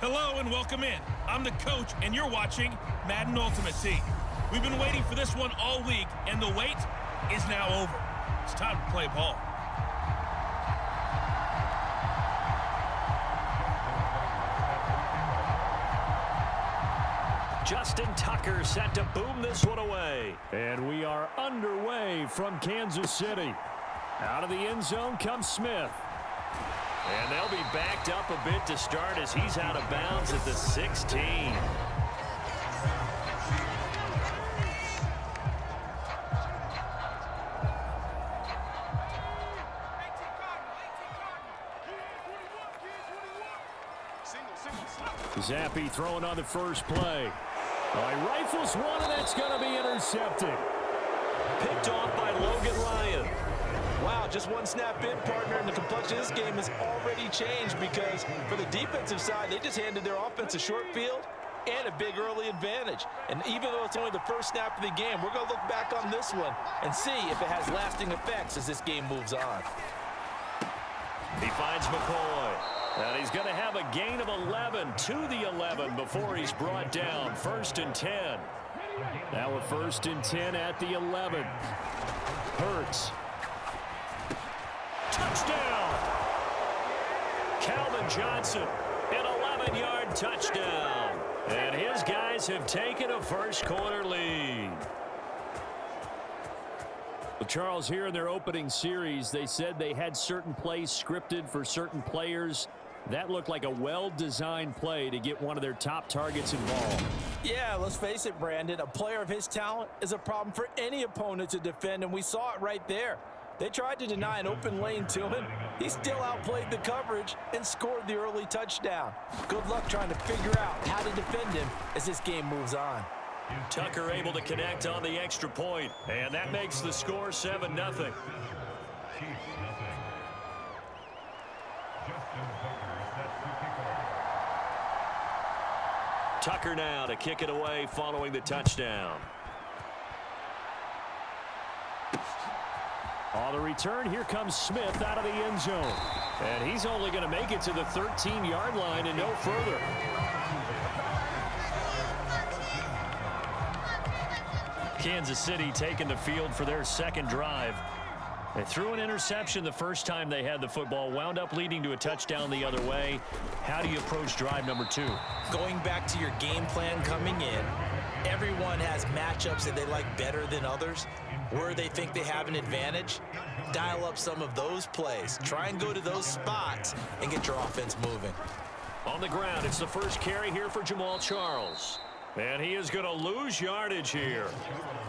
Hello and welcome in. I'm the coach and you're watching Madden Ultimate Team. We've been waiting for this one all week and the wait is now over. It's time to play ball. Justin Tucker set to boom this one away. And we are underway from Kansas City. Out of the end zone comes Smith. And they'll be backed up a bit to start as he's out of bounds at the 16. Zappi throwing on the first play. He rifles one, and that's going to be intercepted. Picked off by Logan Ryan. Wow, just one snap in, partner, and the complexion of this game has already changed because for the defensive side, they just handed their offense a short field and a big early advantage. And even though it's only the first snap of the game, we're going to look back on this one and see if it has lasting effects as this game moves on. He finds McCoy. And he's going to have a gain of 11 to the 11 before he's brought down. 1st and 10. Now we're 1st and 10 at the 11. Hurts. Touchdown! Calvin Johnson, an 11-yard touchdown. And his guys have taken a first-quarter lead. Well, Charles, here in their opening series, they said they had certain plays scripted for certain players. That looked like a well-designed play to get one of their top targets involved. Yeah, let's face it, Brandon. A player of his talent is a problem for any opponent to defend, and we saw it right there. They tried to deny an open lane to him. He still outplayed the coverage and scored the early touchdown. Good luck trying to figure out how to defend him as this game moves on. Tucker able to connect on the extra point, and that makes the score 7-0. Tucker now to kick it away following the touchdown. On the return, here comes Smith out of the end zone. And he's only going to make it to the 13-yard line and no further. Kansas City taking the field for their second drive. They threw an interception the first time they had the football, wound up leading to a touchdown the other way. How do you approach drive number 2? Going back to your game plan coming in, everyone has matchups that they like better than others. Where they think they have an advantage, dial up some of those plays. Try and go to those spots and get your offense moving. On the ground, it's the first carry here for Jamal Charles. And he is going to lose yardage here.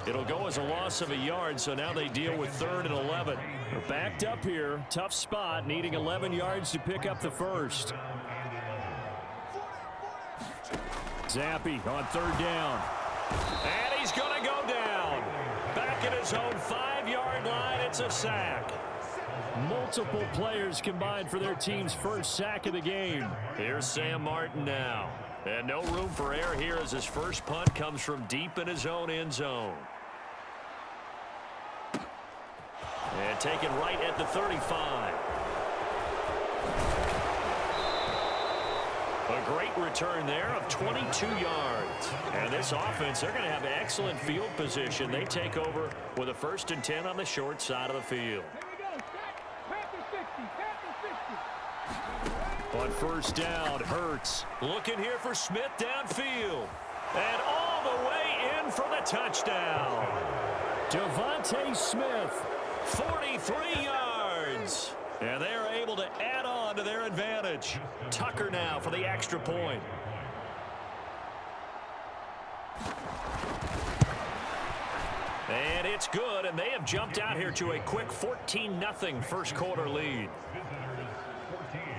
It'll go as a loss of a yard, so now they deal with 3rd and 11. They're backed up here. Tough spot, needing 11 yards to pick up the first. Zappi on 3rd down. And he's going to go down. Back at his own 5-yard line, it's a sack. Multiple players combined for their team's first sack of the game. Here's Sam Martin now. And no room for error here as his first punt comes from deep in his own end zone. And taken right at the 35. A great return there of 22 yards. And this offense, they're going to have excellent field position. They take over with a 1st and 10 on the short side of the field. On 1st down, Hurts. Looking here for Smith downfield. And all the way in for the touchdown. Devontae Smith. 43 yards. And they are able to add on to their advantage. Tucker now for the extra point. And it's good, and they have jumped out here to a quick 14-0 first-quarter lead.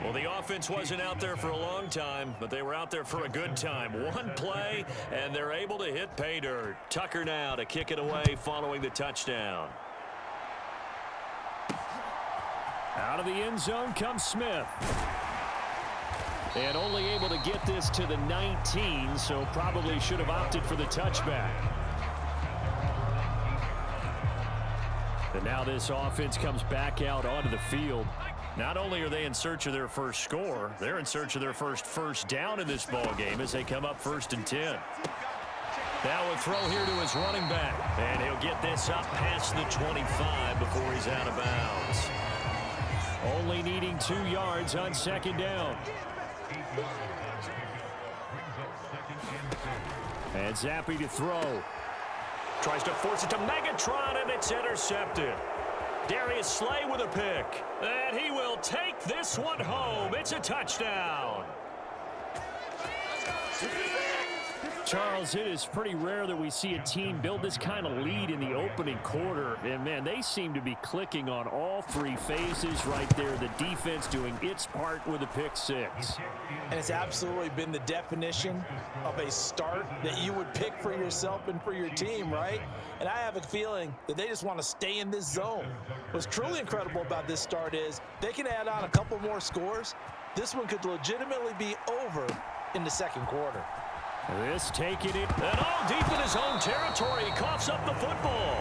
Well, the offense wasn't out there for a long time, but they were out there for a good time. One play, and they're able to hit pay dirt. Tucker now to kick it away following the touchdown. Out of the end zone comes Smith. And only able to get this to the 19, so probably should have opted for the touchback. And now this offense comes back out onto the field. Not only are they in search of their first score, they're in search of their first down in this ball game as they come up 1st and 10. Now a throw here to his running back, and he'll get this up past the 25 before he's out of bounds. Only needing 2 yards on 2nd down. And Zappi to throw. Tries to force it to Megatron, and it's intercepted. Darius Slay with a pick. And he will take this one home. It's a touchdown. Charles, it is pretty rare that we see a team build this kind of lead in the opening quarter. And, man, they seem to be clicking on all 3 phases right there. The defense doing its part with a pick 6. And it's absolutely been the definition of a start that you would pick for yourself and for your team, right? And I have a feeling that they just want to stay in this zone. What's truly incredible about this start is they can add on a couple more scores. This one could legitimately be over in the 2nd quarter. This taking it. And all deep in his own territory. He coughs up the football.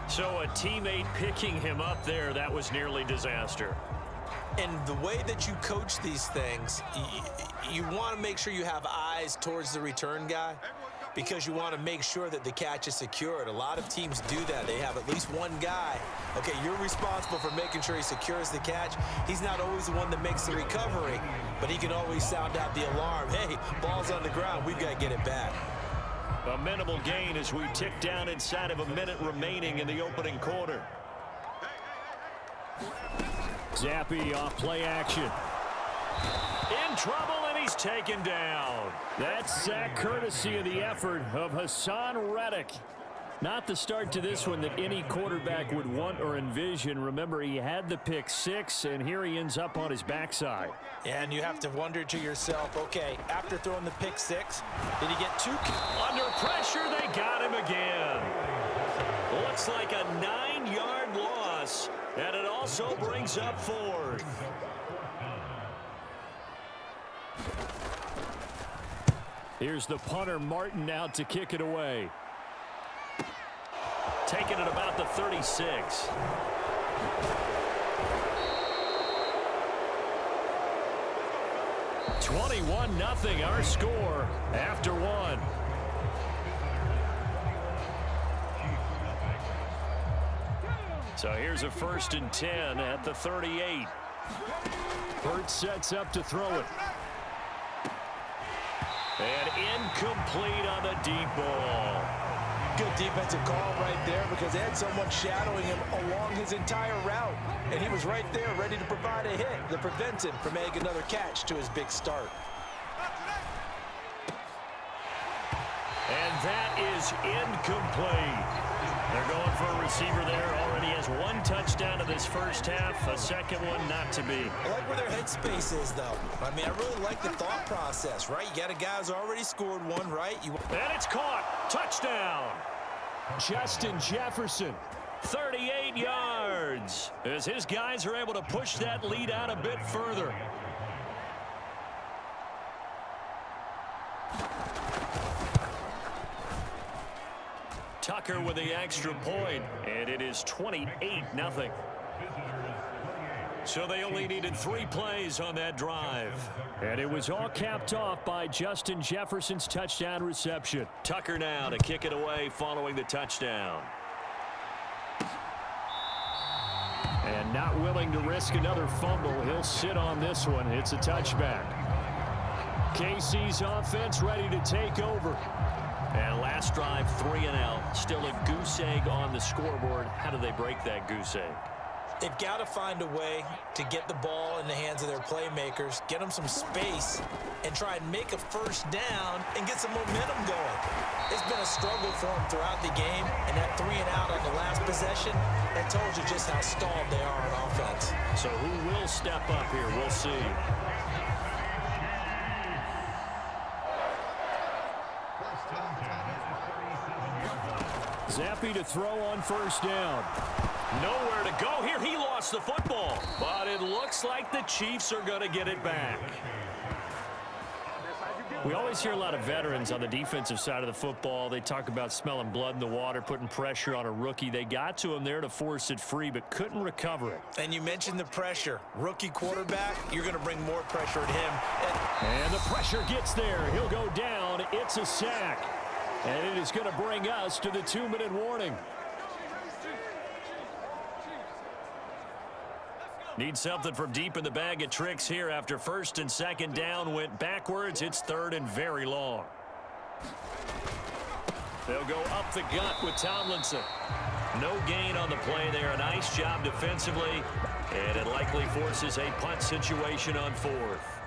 So a teammate picking him up there, that was nearly disaster. And the way that you coach these things, you want to make sure you have eyes towards the return guy because you want to make sure that the catch is secured. A lot of teams do that. They have at least one guy. Okay, you're responsible for making sure he secures the catch. He's not always the one that makes the recovery, but he can always sound out the alarm. Hey, ball's on the ground. We've got to get it back. A minimal gain as we tick down inside of a minute remaining in the opening quarter. Zappi off play action. In trouble, and he's taken down. That's sack courtesy of the effort of Hassan Reddick. Not the start to this one that any quarterback would want or envision. Remember, he had the pick 6, and here he ends up on his backside. And you have to wonder to yourself, okay, after throwing the pick 6, did he get 2? Under pressure, they got him again. Looks like a 9-yard loss, and it also brings up 4th. Here's the punter, Martin, out to kick it away. Taking it about the 36. (21-0) our score after 1. So here's a 1st and 10 at the 38. Burt sets up to throw it. And incomplete on the deep ball. Good defensive call right there because they had someone shadowing him along his entire route. And he was right there ready to provide a hit that prevents him from making another catch to his big start. And that is incomplete. They're going for a receiver there. Already has 1 touchdown in this first half. A second one not to be. I like where their headspace is, though. I mean, I really like the thought process, right? You got a guy who's already scored 1, right? And it's caught. Touchdown. Justin Jefferson. 38 yards. As his guys are able to push that lead out a bit further. Tucker with the extra point, and it is 28-0. So they only needed 3 plays on that drive. And it was all capped off by Justin Jefferson's touchdown reception. Tucker now to kick it away following the touchdown. And not willing to risk another fumble, he'll sit on this one. It's a touchback. KC's offense ready to take over. And last drive, 3-and-out. Still a goose egg on the scoreboard. How do they break that goose egg? They've got to find a way to get the ball in the hands of their playmakers, get them some space, and try and make a first down and get some momentum going. It's been a struggle for them throughout the game, and that 3-and-out on the last possession, that told you just how stalled they are on offense. So who will step up here? We'll see. Zappi to throw on first down. Nowhere to go here. He lost the football, but it looks like the Chiefs are going to get it back. We always hear a lot of veterans on the defensive side of the football. They talk about smelling blood in the water, putting pressure on a rookie. They got to him there to force it free, but couldn't recover it. And you mentioned the pressure. Rookie quarterback, you're going to bring more pressure at him. And the pressure gets there. He'll go down. It's a sack. And it is going to bring us to the 2-minute warning. Need something from deep in the bag of tricks here after first and second down went backwards. It's third and very long. They'll go up the gut with Tomlinson. No gain on the play there. A nice job defensively. And it likely forces a punt situation on fourth.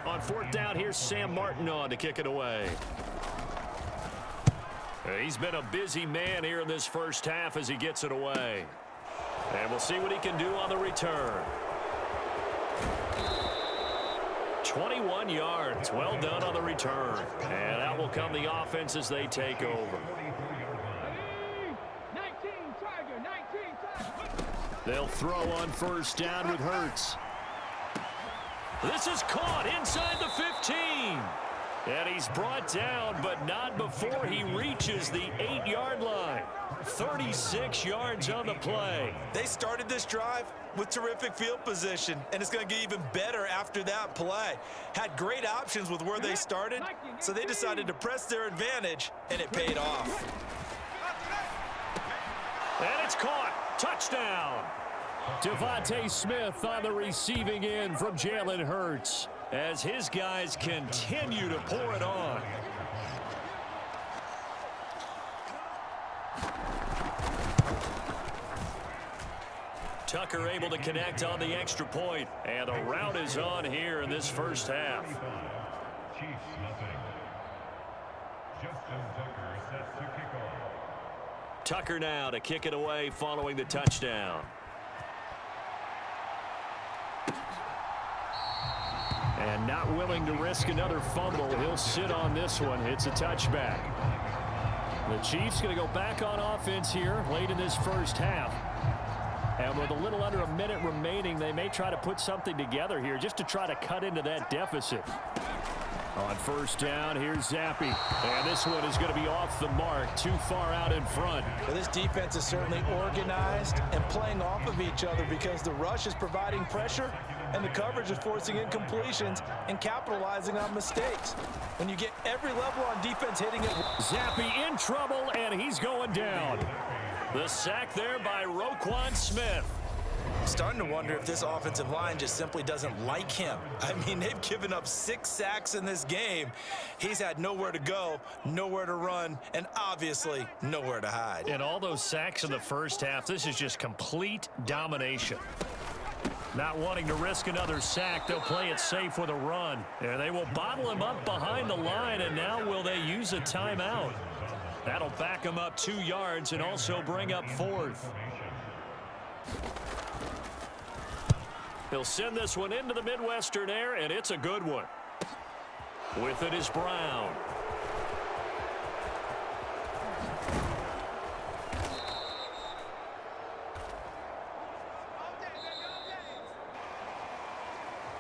On fourth down, here's Sam Martin on to kick it away. He's been a busy man here in this first half as he gets it away. And we'll see what he can do on the return. 21 yards. Well done on the return. And out will come the offense as they take over. They'll throw on first down with Hurts. This is caught inside the 15. And he's brought down, but not before he reaches the 8-yard line. 36 yards on the play. They started this drive with terrific field position, and it's going to get even better after that play. Had great options with where they started, so they decided to press their advantage, and it paid off. And it's caught. Touchdown. Devontae Smith on the receiving end from Jalen Hurts as his guys continue to pour it on. Tucker able to connect on the extra point, and the route is on here in this first half. Tucker now to kick it away following the touchdown. And not willing to risk another fumble. He'll sit on this one. It's a touchback. The Chiefs going to go back on offense here late in this first half. And with a little under a minute remaining, they may try to put something together here just to try to cut into that deficit. On first down, here's Zappi. And this one is going to be off the mark, too far out in front. Well, this defense is certainly organized and playing off of each other because the rush is providing pressure and the coverage is forcing incompletions and capitalizing on mistakes. When you get every level on defense hitting it. Zappi in trouble, and he's going down. The sack there by Roquan Smith. I'm starting to wonder if this offensive line just simply doesn't like him. I mean, they've given up 6 sacks in this game. He's had nowhere to go, nowhere to run, and obviously nowhere to hide. And all those sacks in the first half, this is just complete domination. Not wanting to risk another sack, they'll play it safe with a run. And they will bottle him up behind the line, and now will they use a timeout? That'll back him up 2 yards and also bring up fourth. He'll send this one into the Midwestern air, and it's a good one. With it is Brown.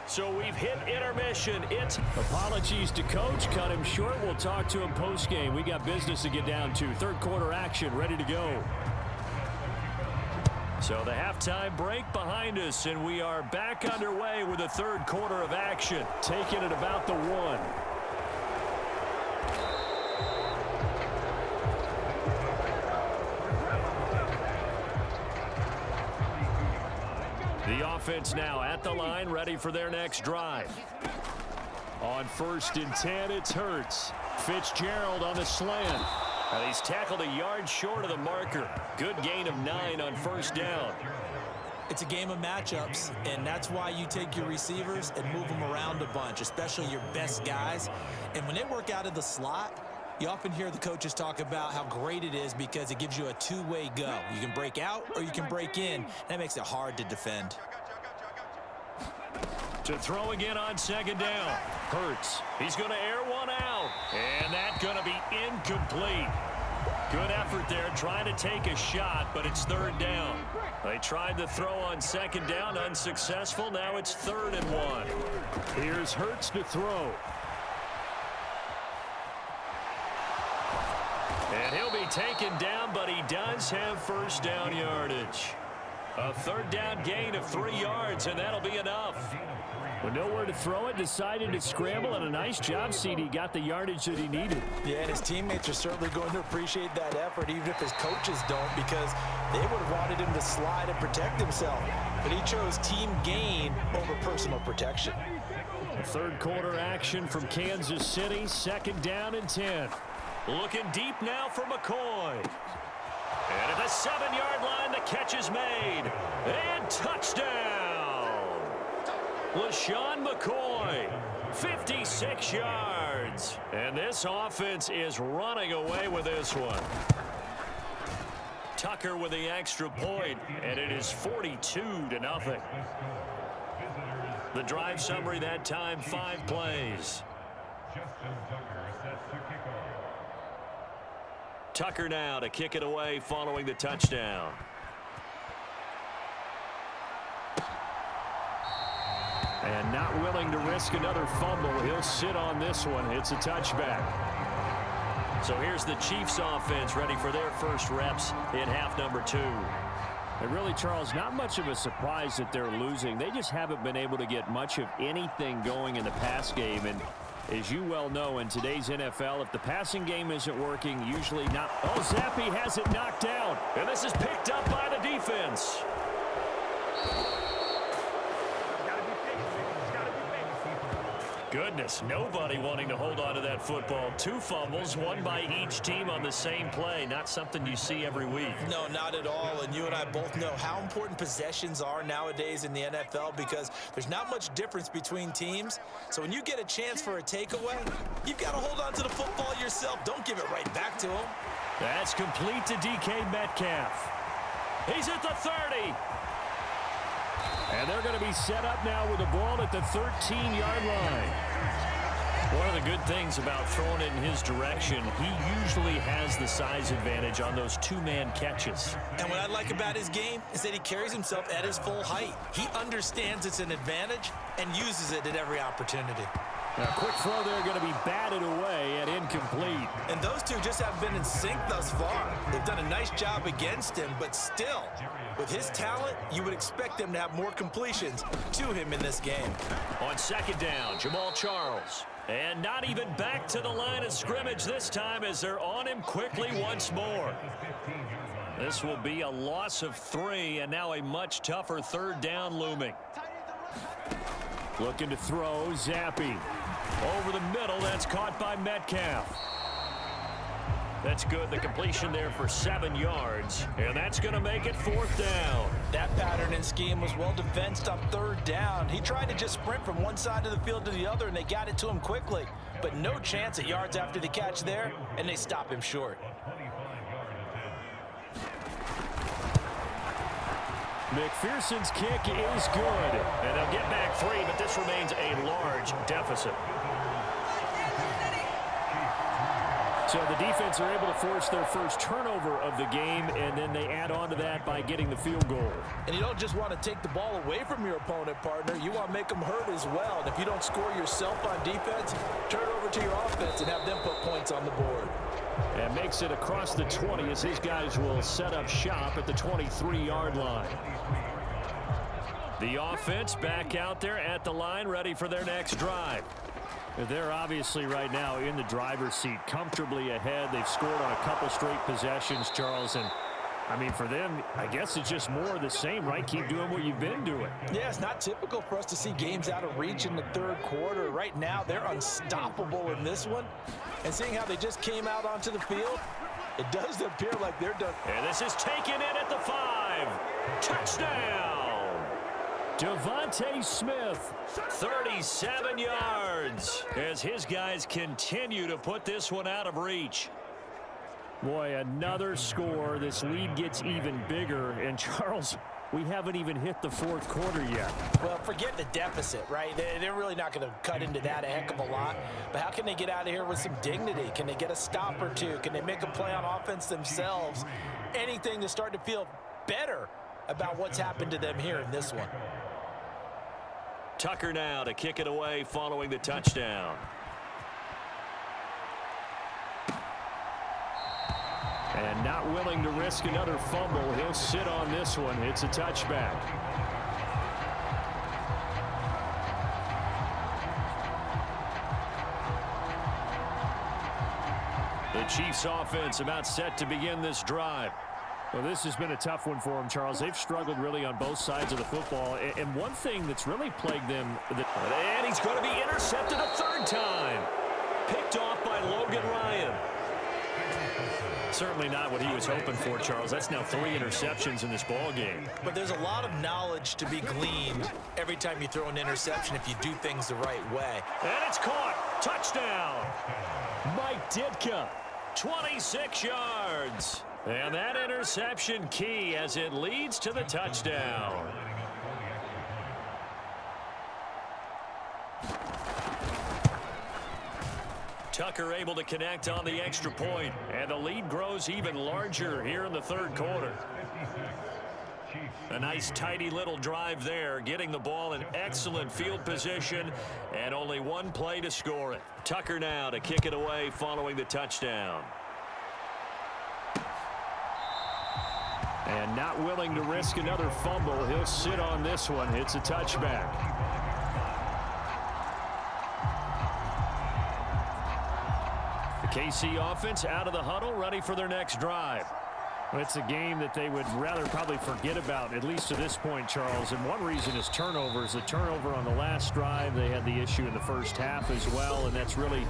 So we've hit intermission. It's apologies to coach. Cut him short. We'll talk to him post-game. We got business to get down to. Third quarter action ready to go. So the halftime break behind us, and we are back underway with the third quarter of action. Taking it about the 1. The offense now at the line, ready for their next drive. On first and 10, it's Hurts. Fitzgerald on the slant. And he's tackled a yard short of the marker. Good gain of 9 on first down. It's a game of matchups, and that's why you take your receivers and move them around a bunch, especially your best guys. And when they work out of the slot, you often hear the coaches talk about how great it is because it gives you a two-way go. You can break out or you can break in. That makes it hard to defend. To throw again on second down. Hurts. He's going to air one out. And that's going to be incomplete. Good effort there trying to take a shot, but it's third down. They tried to throw on second down, unsuccessful. Now it's 3rd and 1. Here's Hurts to throw. be taken down, but he does have first down yardage. A third down gain of 3 yards, and that'll be enough. With nowhere to throw it, decided to scramble, and a nice job, CD. Got the yardage that he needed. Yeah, and his teammates are certainly going to appreciate that effort, even if his coaches don't, because they would have wanted him to slide and protect himself. But he chose team gain over personal protection. Third quarter action from Kansas City. 2nd down and 10. Looking deep now for McCoy. And at the 7-yard line, the catch is made. And touchdown! LaShawn McCoy, 56 yards. And this offense is running away with this one. Tucker with the extra point, and it is 42-0. The drive summary that time, 5 plays. Tucker now to kick it away following the touchdown. And not willing to risk another fumble. He'll sit on this one. It's a touchback. So here's the Chiefs offense ready for their first reps in half number 2. And really, Charles, not much of a surprise that they're losing. They just haven't been able to get much of anything going in the pass game. And as you well know, in today's NFL, if the passing game isn't working, usually not. Oh, Zappi has it knocked down. And this is picked up by the defense. Goodness, nobody wanting to hold on to that football. 2 fumbles, 1 by each team on the same play. Not something you see every week. No, not at all. And you and I both know how important possessions are nowadays in the NFL because there's not much difference between teams. So when you get a chance for a takeaway, you've got to hold on to the football yourself. Don't give it right back to him. That's complete to DK Metcalf. He's at the 30. And they're going to be set up now with the ball at the 13-yard line. One of the good things about throwing it in his direction, he usually has the size advantage on those 2-man catches. And what I like about his game is that he carries himself at his full height. He understands it's an advantage and uses it at every opportunity. Now, quick throw there going to be batted away and incomplete. And those two just haven't been in sync thus far. They've done a nice job against him, but still, with his talent, you would expect them to have more completions to him in this game. On 2nd down, Jamal Charles. And not even back to the line of scrimmage this time as they're on him quickly once more. This will be a loss of 3, and now a much tougher 3rd down looming. Looking to throw, Zappi. Over the middle, that's caught by Metcalf. That's good. The completion there for 7 yards, and that's going to make it 4th down. That pattern and scheme was well defensed on 3rd down. He tried to just sprint from one side of the field to the other, and they got it to him quickly. But no chance at yards after the catch there, and they stop him short. McPherson's kick is good. And they'll get back 3, but this remains a large deficit. So the defense are able to force their first turnover of the game, and then they add on to that by getting the field goal. And you don't just want to take the ball away from your opponent, partner. You want to make them hurt as well. And if you don't score yourself on defense, turn it over to your offense and have them put points on the board. And makes it across the 20 as his guys will set up shop at the 23-yard line. The offense back out there at the line, ready for their next drive. They're obviously right now in the driver's seat, comfortably ahead. They've scored on a couple straight possessions, Charles. And, I mean, for them, I guess it's just more of the same, right? Keep doing what you've been doing. Yeah, it's not typical for us to see games out of reach in the 3rd quarter. Right now, they're unstoppable in this one. And seeing how they just came out onto the field, it does appear like they're done. And this is taken in at the 5. Touchdown! Devontae Smith. 37 yards as his guys continue to put this one out of reach. Boy, another score. This lead gets even bigger. And, Charles, we haven't even hit the 4th quarter yet. Well, forget the deficit, right? They're really not going to cut into that a heck of a lot. But how can they get out of here with some dignity? Can they get a stop or two? Can they make a play on offense themselves? Anything to start to feel better about what's happened to them here in this one. Tucker now to kick it away following the touchdown. And not willing to risk another fumble. He'll sit on this one. It's a touchback. The Chiefs offense about set to begin this drive. Well, this has been a tough one for them, Charles. They've struggled really on both sides of the football. And one thing that's really plagued them... And he's going to be intercepted a third time. Picked off by Logan Ryan. Certainly not what he was hoping for, Charles. That's now 3 interceptions in this ball game. But there's a lot of knowledge to be gleaned every time you throw an interception if you do things the right way. And it's caught. Touchdown. Mike Ditka, 26 yards. And that interception key as it leads to the touchdown. Tucker able to connect on the extra point, and the lead grows even larger here in the third quarter. A nice tidy little drive there, getting the ball in excellent field position, and only one play to score it. Tucker now to kick it away following the touchdown. And not willing to risk another fumble. He'll sit on this one. It's a touchback. The KC offense out of the huddle, ready for their next drive. Well, it's a game that they would rather probably forget about, at least to this point, Charles. And one reason is turnovers. The turnover on the last drive, they had the issue in the first half as well. And that's really,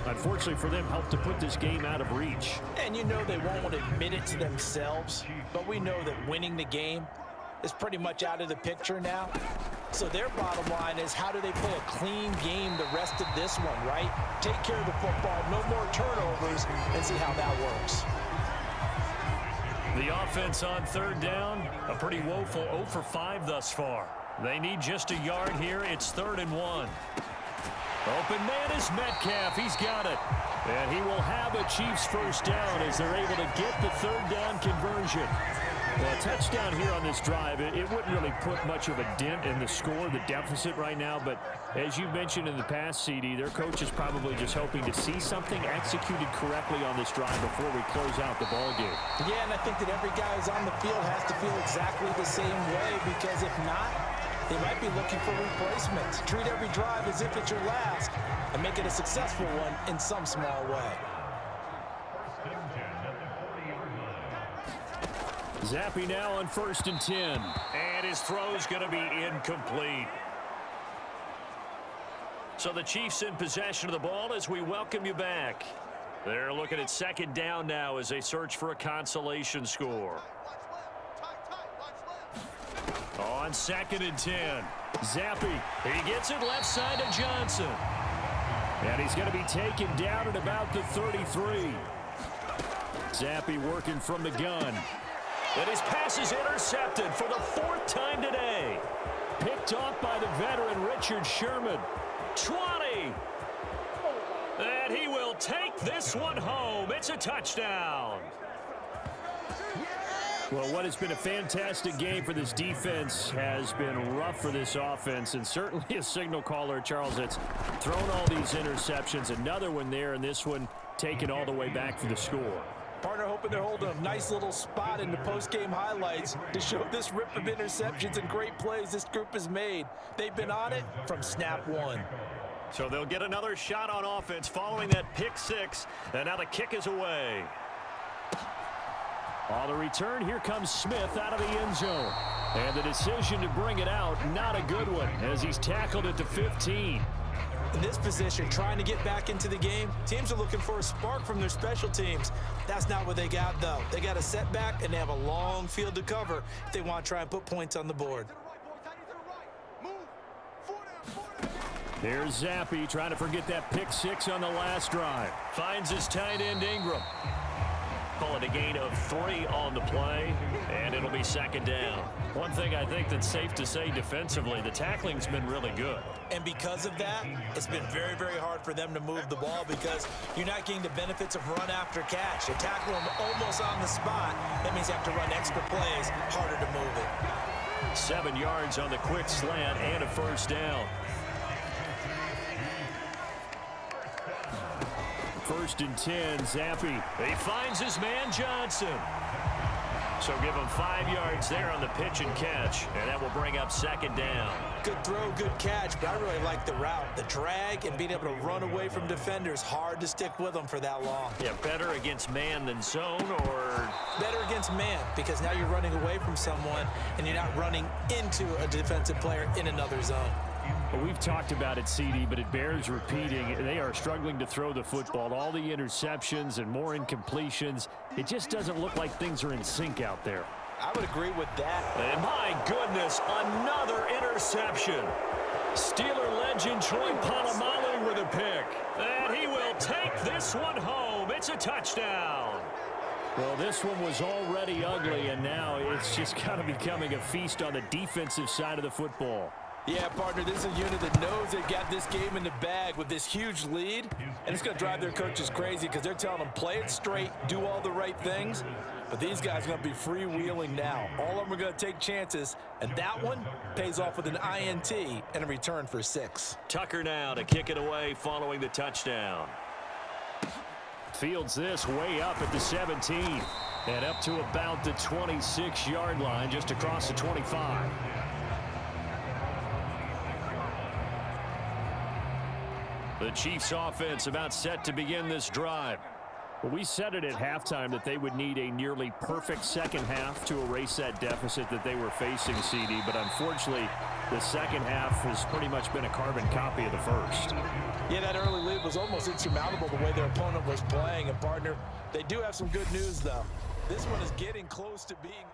unfortunately for them, helped to put this game out of reach. And you know they won't admit it to themselves, but we know that winning the game is pretty much out of the picture now. So their bottom line is, how do they play a clean game the rest of this one, right? Take care of the football, no more turnovers, and see how that works. The offense on third down, a pretty woeful 0 for 5 thus far. They need just a yard here. It's 3rd and 1. Open man is Metcalf. He's got it. And he will have a Chiefs first down as they're able to get the 3rd down conversion. Well, a touchdown here on this drive, it wouldn't really put much of a dent in the score, the deficit right now. But as you mentioned in the past, CD, their coach is probably just hoping to see something executed correctly on this drive before we close out the ball game. Yeah, and I think that every guy who's on the field has to feel exactly the same way, because if not, they might be looking for replacements. Treat every drive as if it's your last and make it a successful one in some small way. Zappe now on 1st and 10. And his throw's going to be incomplete. So the Chiefs in possession of the ball as we welcome you back. They're looking at 2nd down now as they search for a consolation score. On 2nd and 10. Zappe. He gets it left side to Johnson. And he's going to be taken down at about the 33. Zappe working from the gun. And his pass is intercepted for the 4th time today. Picked off by the veteran Richard Sherman. 20. And he will take this one home. It's a touchdown. Well, what has been a fantastic game for this defense has been rough for this offense, and certainly a signal caller, Charles, that's thrown all these interceptions. Another one there, and this one taken all the way back for the score. Partner hoping they're holding a nice little spot in the post-game highlights to show this rip of interceptions and great plays this group has made. They've been on it from snap one. So they'll get another shot on offense following that pick 6, and now the kick is away. On the return, here comes Smith out of the end zone. And the decision to bring it out, not a good one, as he's tackled at the 15. In this position, trying to get back into the game, teams are looking for a spark from their special teams. That's not what they got, though. They got a setback, and they have a long field to cover if they want to try and put points on the board. Here's Zappe trying to forget that pick 6 on the last drive. Finds his tight end Ingram. Call it a gain of 3 on the play, and it'll be 2nd down. One thing I think that's safe to say defensively, the tackling's been really good. And because of that, it's been very, very hard for them to move the ball because you're not getting the benefits of run after catch. You tackle them almost on the spot. That means you have to run extra plays, harder to move it. 7 yards on the quick slant and a 1st down. 1st and 10. Zappy. He finds his man Johnson. So give him 5 yards there on the pitch and catch, and that will bring up 2nd down. Good throw, good catch, but I really like the route. The drag and being able to run away from defenders, hard to stick with them for that long. Yeah, better against man than zone, or? Better against man, because now you're running away from someone and you're not running into a defensive player in another zone. Well, we've talked about it, CD, but it bears repeating. They are struggling to throw the football. All the interceptions and more incompletions. It just doesn't look like things are in sync out there. I would agree with that. And my goodness, another interception. Steeler legend Troy Polamalu with a pick. And he will take this one home. It's a touchdown. Well, this one was already ugly, and now it's just kind of becoming a feast on the defensive side of the football. Yeah, partner, this is a unit that knows they've got this game in the bag with this huge lead, and it's going to drive their coaches crazy because they're telling them play it straight, do all the right things, but these guys are going to be freewheeling now. All of them are going to take chances, and that one pays off with an INT and a return for 6. Tucker now to kick it away following the touchdown. Fields this way up at the 17 and up to about the 26-yard line, just across the 25. The Chiefs offense about set to begin this drive. Well, we said it at halftime that they would need a nearly perfect second half to erase that deficit that they were facing, CD, but unfortunately the second half has pretty much been a carbon copy of the first. Yeah, that early lead was almost insurmountable the way their opponent was playing. And partner, they do have some good news though. This one is getting close to being